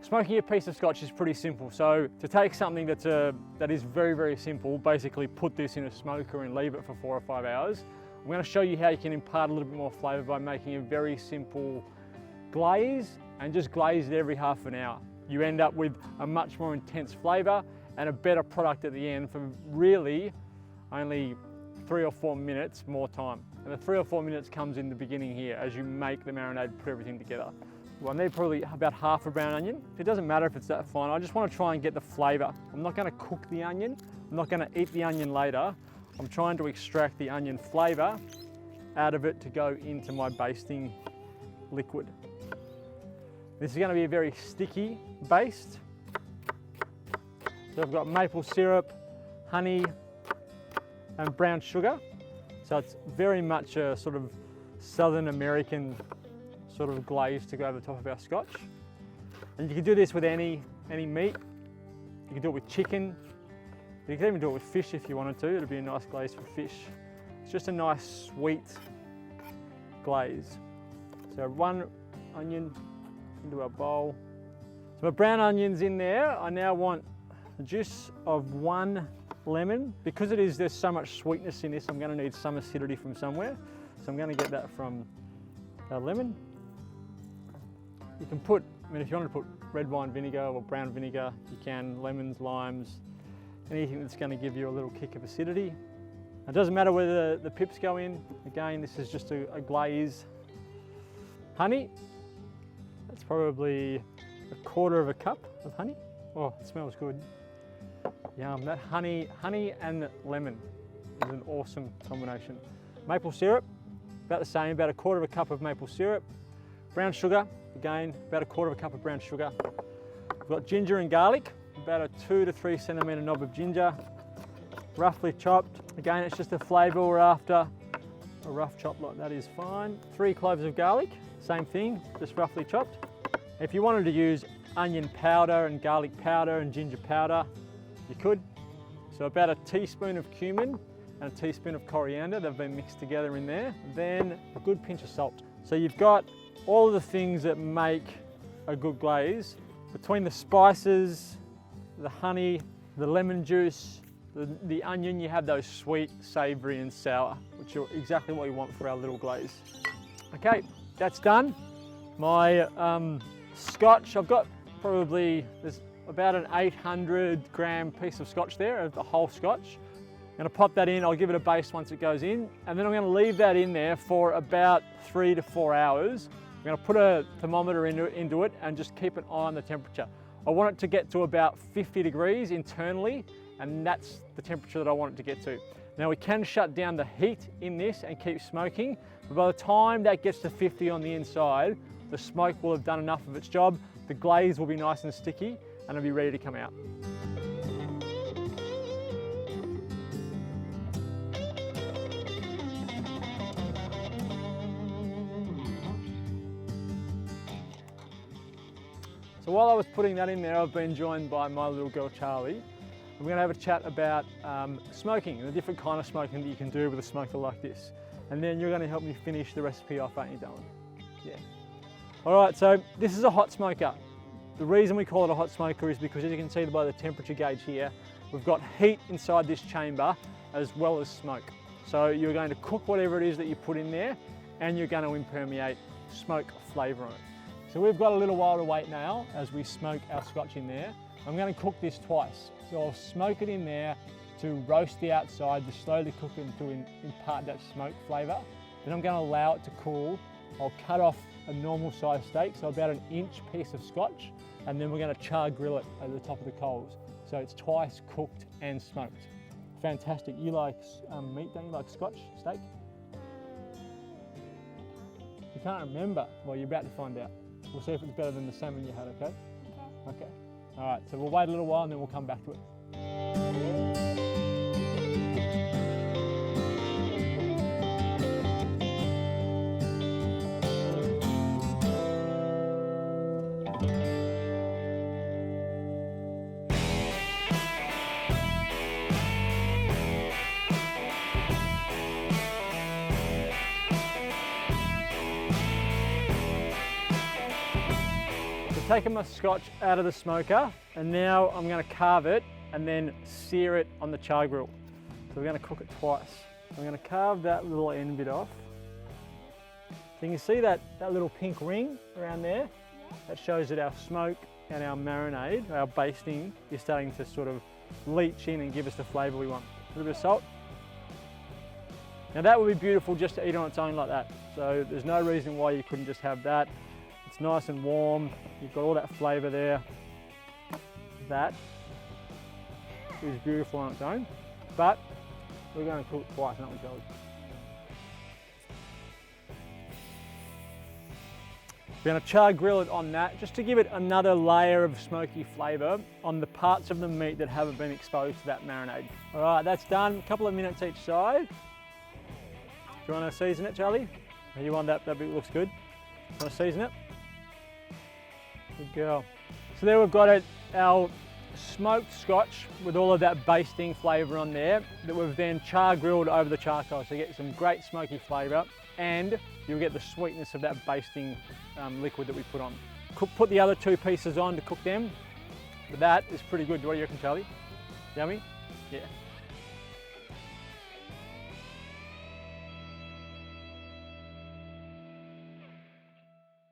Smoking a piece of Scotch is pretty simple. So to take something that is very, very simple, basically put this in a smoker and leave it for 4 or 5 hours. I'm going to show you how you can impart a little bit more flavour by making a very simple glaze and just glaze it every half an hour. You end up with a much more intense flavour and a better product at the end for really only 3 or 4 minutes more time. And the 3 or 4 minutes comes in the beginning here as you make the marinade, put everything together. Well, I need probably about half a brown onion. It doesn't matter if it's that fine. I just want to try and get the flavour. I'm not going to cook the onion. I'm not going to eat the onion later. I'm trying to extract the onion flavour out of it to go into my basting liquid. This is going to be a very sticky baste. So I've got maple syrup, honey, and brown sugar. So it's very much a sort of Southern American sort of glaze to go over the top of our Scotch. And you can do this with any meat. You can do it with chicken. You can even do it with fish if you wanted to. It'd be a nice glaze for fish. It's just a nice sweet glaze. So 1 onion into our bowl. So my brown onion's in there. I now want the juice of 1 lemon. Because there's so much sweetness in this, I'm going to need some acidity from somewhere. So I'm going to get that from our lemon. You can put, if you want to put red wine vinegar or brown vinegar, you can, lemons, limes, anything that's going to give you a little kick of acidity. It doesn't matter whether the pips go in. Again, this is just a glaze. Honey, that's probably 1/4 cup of honey. Oh, it smells good. Yum, that honey and lemon is an awesome combination. Maple syrup, about the same, about 1/4 cup of maple syrup. Brown sugar, again, about 1/4 cup of brown sugar. We've got ginger and garlic, about a 2 to 3 centimetre knob of ginger, roughly chopped. Again, it's just a flavour we're after. A rough chop like that is fine. 3 cloves of garlic, same thing, just roughly chopped. If you wanted to use onion powder and garlic powder and ginger powder, you could. So about a teaspoon of cumin and a teaspoon of coriander, they've been mixed together in there. Then a good pinch of salt. So you've got all of the things that make a good glaze. Between the spices, the honey, the lemon juice, the onion, you have those sweet, savoury and sour, which are exactly what you want for our little glaze. Okay, that's done. My Scotch, I've got probably, there's about an 800 gram piece of Scotch there, of the whole Scotch. I'm going to pop that in, I'll give it a base once it goes in, and then I'm going to leave that in there for about 3 to 4 hours. I'm going to put a thermometer into it and just keep an eye on the temperature. I want it to get to about 50 degrees internally, and that's the temperature that I want it to get to. Now we can shut down the heat in this and keep smoking, but by the time that gets to 50 on the inside, the smoke will have done enough of its job, the glaze will be nice and sticky, and it'll be ready to come out. So while I was putting that in there, I've been joined by my little girl Charlie. We're going to have a chat about smoking and the different kind of smoking that you can do with a smoker like this. And then you're going to help me finish the recipe off, aren't you, darling? Yeah. All right, so this is a hot smoker. The reason we call it a hot smoker is because, as you can see by the temperature gauge here, we've got heat inside this chamber as well as smoke. So you're going to cook whatever it is that you put in there, and you're going to impermeate smoke flavour on it. So we've got a little while to wait now as we smoke our Scotch in there. I'm going to cook this twice. So I'll smoke it in there to roast the outside, to slowly cook it to impart that smoke flavour. Then I'm going to allow it to cool. I'll cut off a normal size steak, so about an inch piece of Scotch, and then we're going to char grill it over the top of the coals. So it's twice cooked and smoked. Fantastic. You like meat, don't you? Like Scotch steak? You can't remember? Well, you're about to find out. We'll see if it's better than the salmon you had, okay? Okay. All right, so we'll wait a little while and then we'll come back to it. taken my Scotch out of the smoker, and now I'm going to carve it and then sear it on the char grill. So we're going to cook it twice. I'm going to carve that little end bit off. So you can see that little pink ring around there? That shows that our smoke and our marinade, our basting, is starting to sort of leach in and give us the flavour we want. A little bit of salt. Now that would be beautiful just to eat on its own like that. So there's no reason why you couldn't just have that. It's nice and warm. You've got all that flavour there. That is beautiful on its own. But we're going to cook it twice, aren't we, Charlie? We're going to char grill it on that just to give it another layer of smoky flavour on the parts of the meat that haven't been exposed to that marinade. All right, that's done. A couple of minutes each side. Do you want to season it, Charlie? Or you want that bit looks good? Want to season it? Good girl. So there we've got it, our smoked Scotch with all of that basting flavour on there that we've then char grilled over the charcoal. So you get some great smoky flavour and you'll get the sweetness of that basting liquid that we put on. Put the other two pieces on to cook them, but that is pretty good. What do you reckon, Charlie? Yummy? Yeah.